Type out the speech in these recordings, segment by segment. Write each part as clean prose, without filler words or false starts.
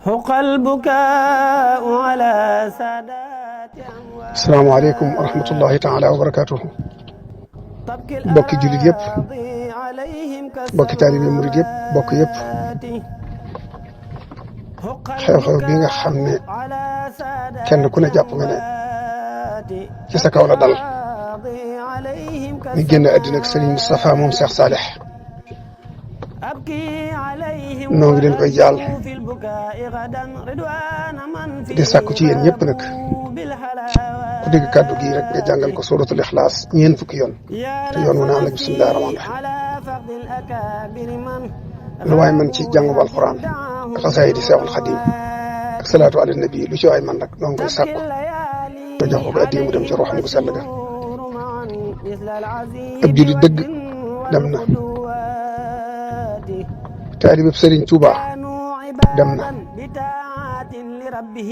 حق البكاء على سادات أموات. asalaamaaleykum wa rahmatullahi taala wa barakaatuhu. bokki jullit yëpp bokki taalibe murid yëpp bokk yëpp xew-xew bi nga xam ne kenn ku ne jàpp nga ne ci sa kaw la dal ñu génn àddina ak Serigne Moustapha moom Cheikh Salih noo ngi leen koy jaal di sàkku ci yéen ñëpp nag ku dégg kàddu gi rek nga jàngal ko suratul ixlaas ñeent fukki yoon te yoon wu ne ànd ak bismillahi rahmaani rahiim lu waay man ci jàngum alquran ak xasaay di Seexul Xadiim ak salaatu ala nabi lu ci waay man nag noo ngi koy sàkku te jox ko addiya mu dem ci ruuxam gu sell ga. ab jullit dëgg dem na, taalibeb Serigne Touba dem na,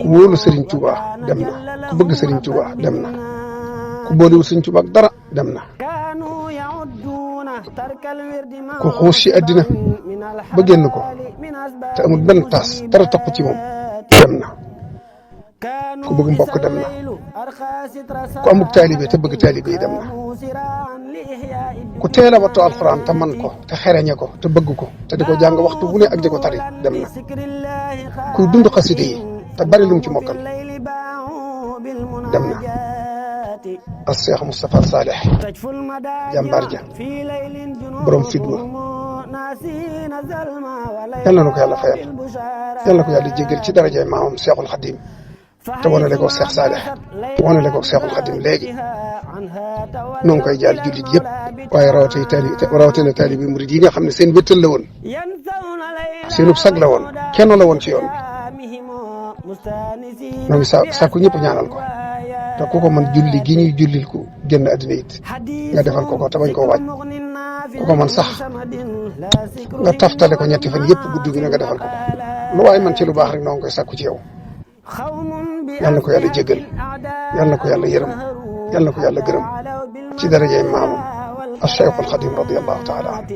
ku wóolu Serigne Touba dem na, ku bëgg Serigne Touba dem na, ku boolewul Serigne Touba ak dara dem na, ku xuus ci àddina ba génn ko te amul benn tas dara topp ci moom dem na, ku bëgg mbokk dem na, ku amuk taalibe te bëgg taalibe yi dem na, ku teel a wattu alxuraan te man ko te xereñe ko te bëgg ko te di ko jàng waxtu bu ne ak di ko tari dem na, kuy dund xaside yi te bari lum ci mokkal dem na. as Cheikh Moustapha Salih jàmbaar ja borom fidma yal na ko yàlla fayal, yal na ko yàlla jéggal ci darajay maamam Cheikhul Khadim te wanale ko Cheikh Salih wanale ko Cheikhul Khadim léegi. noo ngi koy jaal jullit yëpp waaye rawatina taalibe murid yi nga xam ne seen wéttal la woon, seenub sag la woon, kenn la woon ci yoon bi. noo ngi sàkku ñëpp ñaanal ko te ku ko man julli gi ñuy jullil ku génn àddina it nga defal ko te bañ koo waaj, ku ko man sax nga taftale ko ñetti fan yëpp guddi gi ne nga defal ko lu waaye man ci lu baax rek noo ngi koy sàkku ci yow. yal na ko yàlla jéggal, yal na ko yàlla yërëm, yal na ko yàlla gërëm ci darajay maamam al Cheikhul Xadim radiyallahu taala anhu.